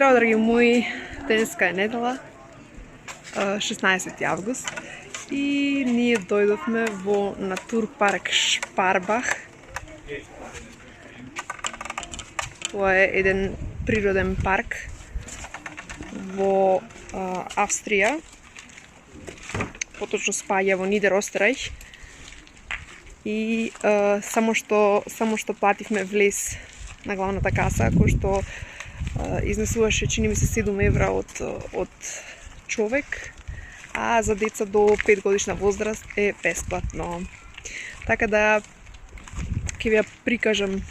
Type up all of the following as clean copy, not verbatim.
Здрав, драги мои! Денеска е недела, 16 август и ние дојдовме во Натурпарк Шпарбах. Тоа е еден природен парк во Австрија, поточно спаѓа во Нидерострайх. И само што плативме влез на главната каса, кој што изнесуваше, чини ми се, 7 евра од човек, а за деца до 5 годишна возраст е бесплатно. Така да ќе ви ја прикажам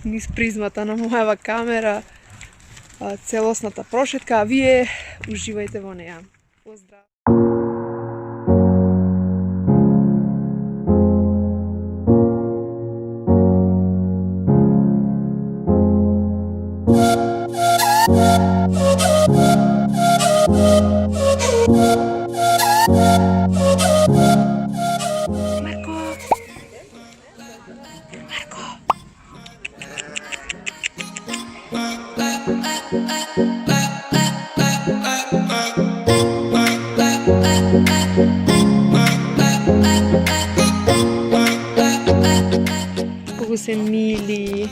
низ призмата на мојава камера целосната прошетка, а вие уживајте во неа. Поздрав! Колку се мили.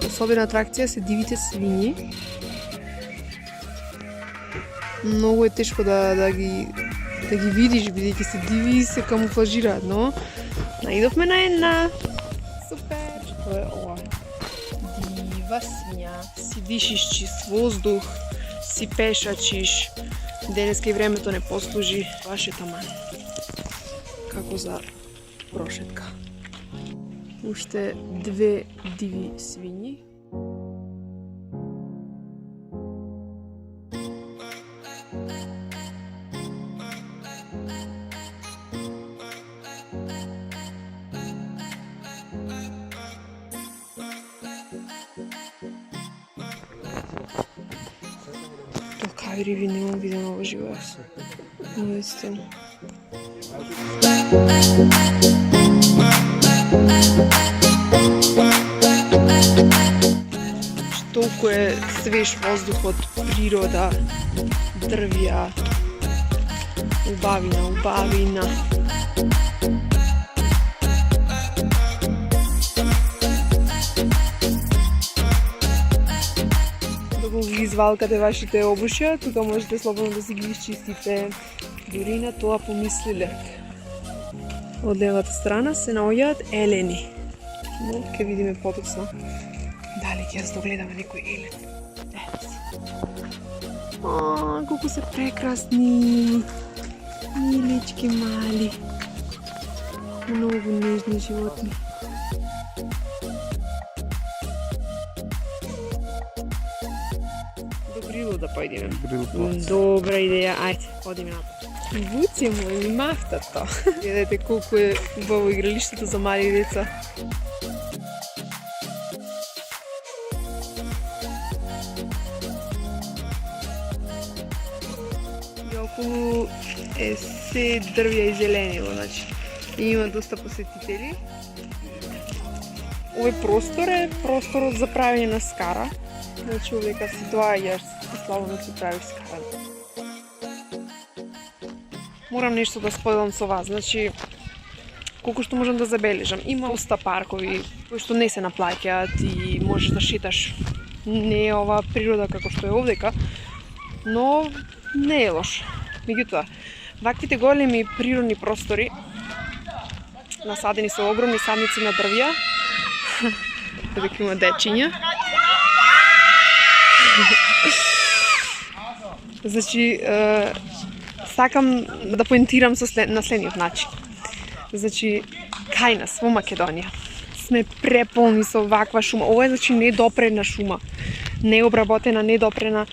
Особена атракција се дивите свињи. Многу е тешко да ги видиш, бидејќи се диви и се камуфлажираат, но наидовме на една. Супер! Тоа е ова. Дива свиња. Си дишиш чист воздух, си пешачиш. Денеска и времето не послужи. Ваше таман. Како за прошетка. Уште 2 диви свињи. Толкави риби не мога видено во живост. Наистина. Толку е свеж воздухот, природа, дрвја, убавина. Доколку ги извалкате вашите обушја, тука можете слободно да си ги исчистите. Дури на тоа помислиле. Од левата страна се наоѓаат елени. Но ќе видиме потоцно дали ќе догледаме некој елен. Ето си. Колку се прекрасни. Милички мали. Многу нежни животни. До Грило да појдеме. Добра идеја, ајде, одиме натаму. Вуце мој, ми мафтато. Гледате колку е убаво игралиштето за мали деца. И околу е се дрвја и зеленило, значи има доста посетители. Овој простор е просторот за правење на скара. Значи овдека си доаѓаш и слободно си правиш скара. Морам нешто да споделам со вас, значи колку што можам да забележам. Има доста паркови кои што не се наплаќаат и можеш да шеташ. Не е ова природа како што е овдека, но не е лош. Меѓутоа, ваквите големи природни простори насадени со огромни садници на дрвја, дека има дечиња. Значи, сакам да поентирам на следниот начин. Значи, кај нас во Македонија сме преполни со ваква шума. Ова е, значи, недопрена шума. Необработена, недопрена,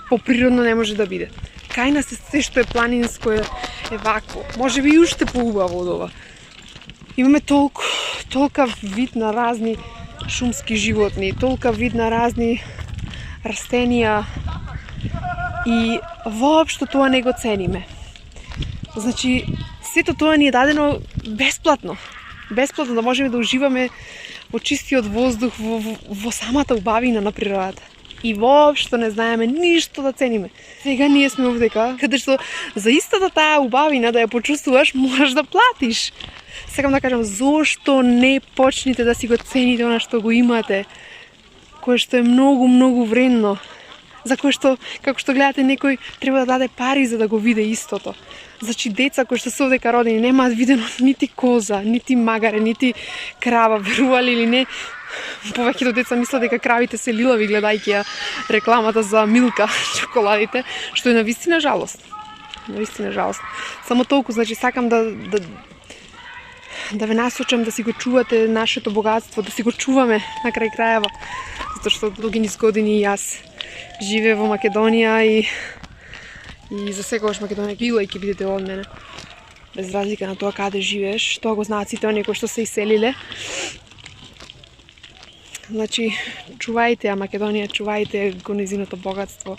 поприродно не може да биде. Кај нас е се што е планинско е вакво. Може би и уште поубаво од ова. Имаме толка вид на разни шумски животни, толка вид на разни растенија, и воопшто тоа не го цениме. Значи, сето тоа ни е дадено бесплатно. Бесплатно да можеме да уживаме во чистиот воздух, во самата убавина на природата. И воопшто не знаеме ништо да цениме. Сега ние сме овдека, каде што за истата таа убавина да ја почувствуваш, можеш да платиш. Сакам да кажам, зошто не почнете да си го цените она што го имате, кое што е многу, многу вредно, за кое што, како што гледате, некој треба да даде пари за да го види истото. Значи, деца кои што се овдека родени немаат видено нити коза, нити магаре, нити крава, верували или не. Повеќето деца мислат дека кравите се лилави гледајќи ја рекламата за Милка, чоколадите, што е навистина жалост. Навистина жалост. Само толку, значи, сакам да ве насочам да си го чувате нашето богатство, да си го чуваме на крај крајава, затоа што долги низ години јас живеев во Македонија и за секогаш Македонија била и ќе бидете од мене. Без разлика на тоа каде живееш, тоа го знаат сите оние кои што се иселиле. Значи, чувајте ја Македонија, чувајте го нејзиното богатство.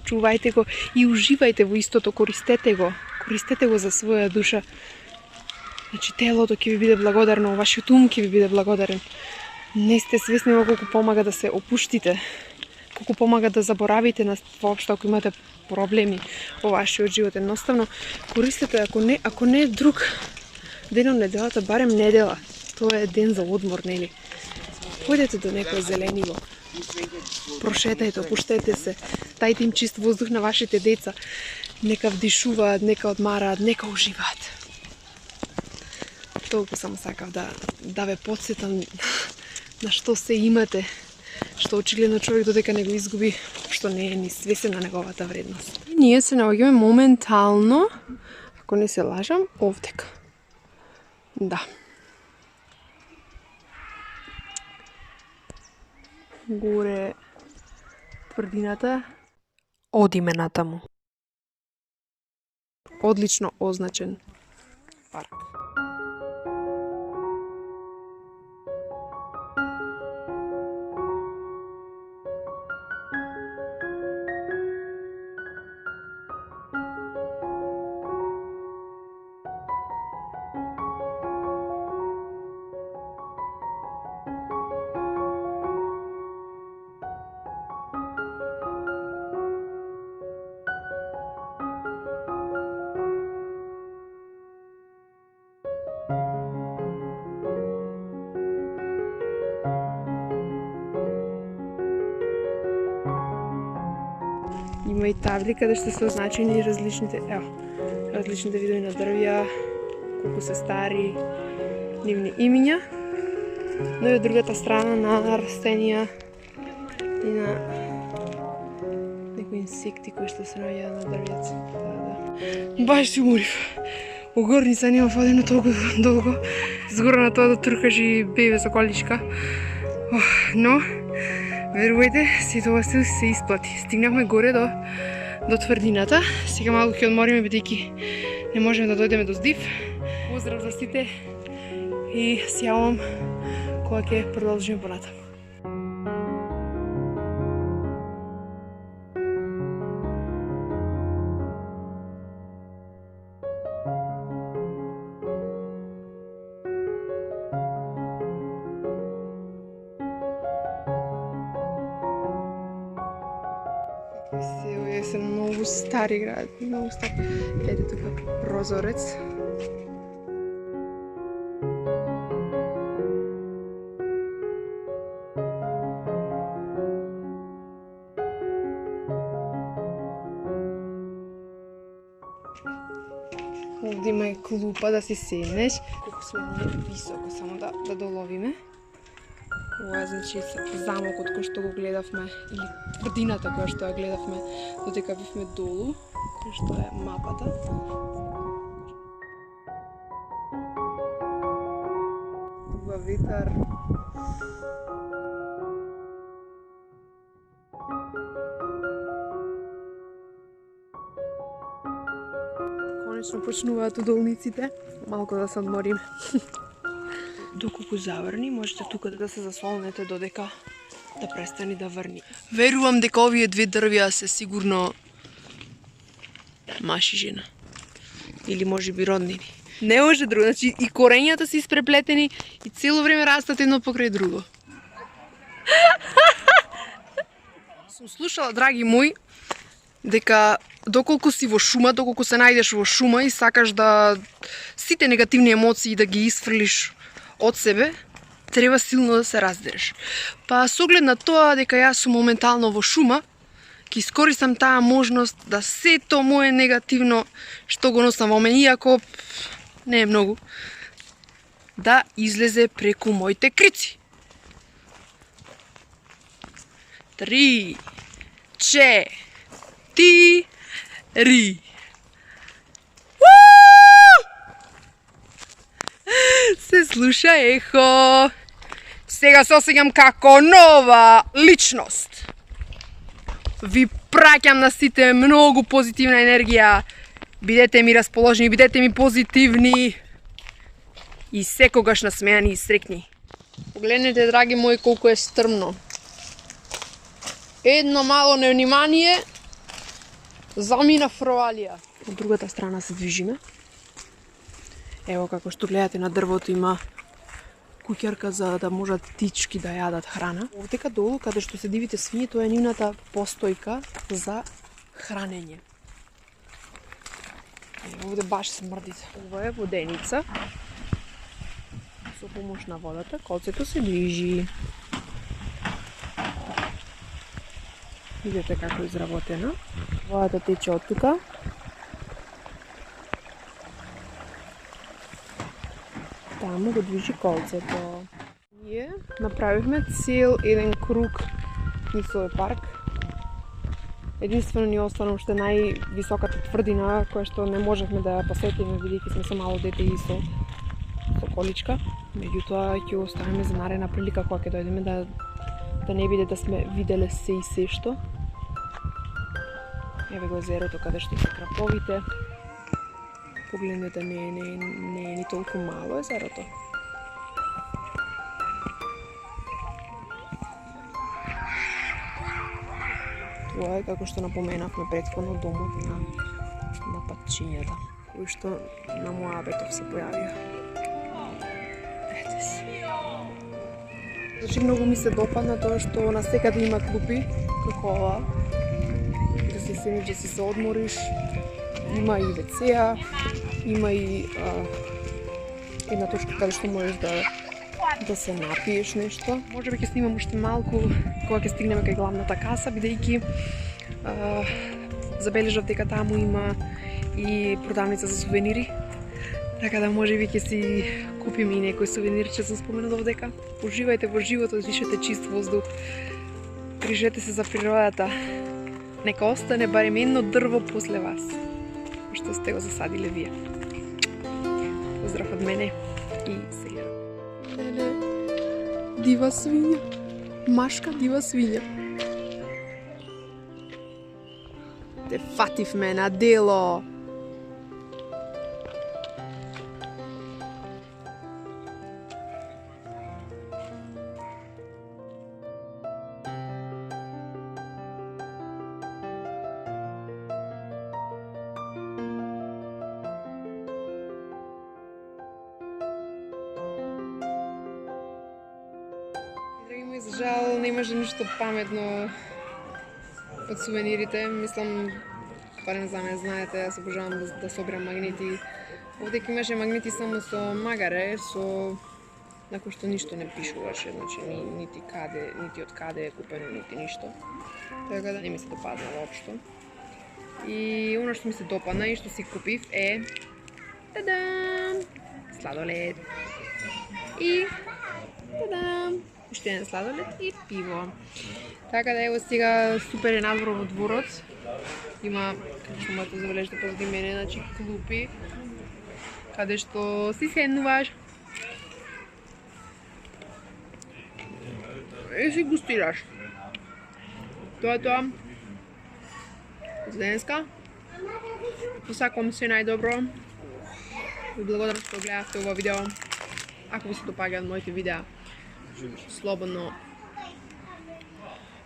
Чувајте го и уживајте во истото, користете го за своја душа. Значи, телото ќе ви биде благодарно, вашиот ум ќе ви биде благодарен. Не сте свесни во колку помага да се опуштите, колку помага да заборавите на воопшто ако имате проблеми во вашиот живот. Едноставно, користете, ако не друг ден од неделата, барем недела. Тоа е ден за одмор, нели? Појдете до некој зелениво. Прошетајте, опуштете се. Тајте им чист воздух на вашите деца. Нека вдишуваат, нека одмараат, нека уживаат. Толку само сакав да ве потсетам на што се имате, што очигледно човек додека не го изгуби, што не е ни свесен на неговата вредност. И ние се наоѓаме моментално, ако не се лажам, овдека. Да. Горе тврдината, од имената му. Одлично означен парк. Има и табли каде што се означени различните видови на дрвја, колку се стари, нивни имиња, но и од другата страна на растенија и на некои инсекти кои што се наоѓаат на дрвјаца. Да. Баш си уморив. Во горница нема водено толку долго, згора на тоа да туркаш и бебе со количка. Но верувајте, сето ова се исплати. Стигнавме горе до тврдината. Сега малку ќе одмориме бидејќи не можеме да дојдеме до здив. Поздрав за сите и се јавам кога ќе продолжиме понатаму. Овие се многу стари гради, многу стари. Ете тука прозорец. Овде има и клупа да си седнеш. Колку сме високо, само да доловиме. Ова е значи замокот кој што го гледавме, или тврдината која што ја гледавме додека бевме долу, кој што е мапата. Ова ветар. Конечно почнуваат удолниците, малку да се одмориме. Доколку заврни, можете тука да се засолнете додека да престани да врни. Верувам дека овие две дрвја се сигурно маш и жена. Или може би роднини. Не може друго, значи и корењата се испреплетени и цело време растат едно покрај друго. Сум слушала, драги мои, дека доколку си во шума, доколку се најдеш во шума и сакаш да сите негативни емоции да ги исфрлиш од себе, треба силно да се раздереш. Па со оглед на тоа дека јас сум моментално во шума, ќе искористам таа можност да сето мое негативно што го носам во мене, иако не е многу, да излезе преку моите крици. 3, 4. Се слуша ехо. Сега се осеќам како нова личност. Ви праќам на сите многу позитивна енергија. Бидете ми расположени, бидете ми позитивни и секогаш насмејани и среќни. Погледнете, драги мои, колку е стрмно. Едно мало невнимание, замина фроалија. Од другата страна се движиме. Ево како што гледате на дрвото има куќарка за да можат птички да јадат храна. Овдека долу, каде што се дивите свињи, тоа е нивната постојка за хранење. Овде баш смрди. Ова е воденица. Со помош на водата, колцето се движи. Видете како е изработена. Водата тече од тука. Таму го движи колцето. Ние направивме цел еден круг низ овој парк. Единствено ни остана уште највисоката тврдина, која што не можевме да ја посетиме, бидејќи сме со мало дете и со количка. Меѓутоа ќе оставиме за наредна прилика кога ќе дојдеме да не биде да сме виделе се и се што. Еве го езерото каде што се краповите. Погледнете, не е ни толку мало езерото. Тоа е како што напоменавме претходно домот на патчињата, кои што на Моабетов се појавија. Ете си. Значи многу ми се допадна тоа што на секаде има клупи како ова. Да си седнеш, да си се одмориш. Има и WC-а, има и една точка каде што можеш да се напиеш нешто. Можеби ќе снимам уште малку кога ќе стигнеме кај главната каса, бидејќи забележав дека таму има и продавница за сувенири. Така да можеби ќе си купиме и некој сувенирче за спомен од овдека. Уживајте во животот, дишете чист воздух. Грижете се за природата. Нека остане барем едно дрво после вас, што сте го засадиле вие. Поздрав од мене и сега. Дива свиња. Машка дива свиња. Те фатив ме на дело. За жал не имаше ништо паметно од сувенирите. Мислам, барем за мене знаете, јас обожавам да собирам магнити. Овдека имаше магнити само со магаре, на кој што ништо не пишуваше, значи нити од каде е купено, нити ништо. Така да не ми се допаднало општо. И оно што ми се допадна и што си купив е тадам! Сладолед. И тадам! Уште еден сладолед и пиво. Така да ево сега супер е надвор во дворот. Има, како што можете да забележите позади мене, значи клупи, каде што си седнуваш и си густираш. Тоа е тоа. За денеска. Посакувам се најдобро. Ви благодарам што гледавте ова видео. Ако ви се допаѓаат моите видеа, слободно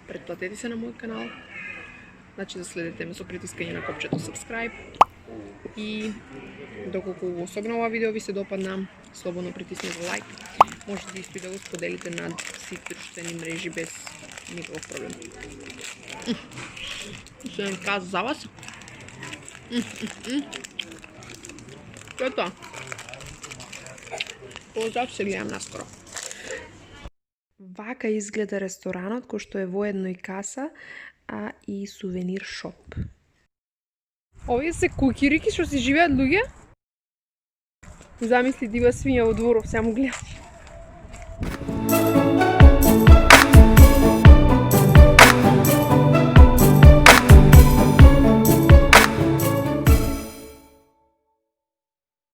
Претплатете се на мојот канал. Значи да следите ме со притискање на копчето subscribe. И доколку особено ова видео ви се допадна, слободно притиснете лайк. Можете исто да го споделите на сите друштвени мрежи без никаков проблем. Што им каза за вас? Тоа е тоа. Поздрав, се гледам наскоро. Вака изгледа ресторанот, кој што е воедно и каса, а и сувенир шоп. Овие се кукирики што си живеат луѓе? Замисли дива свиња во дворов, сега му гледаш.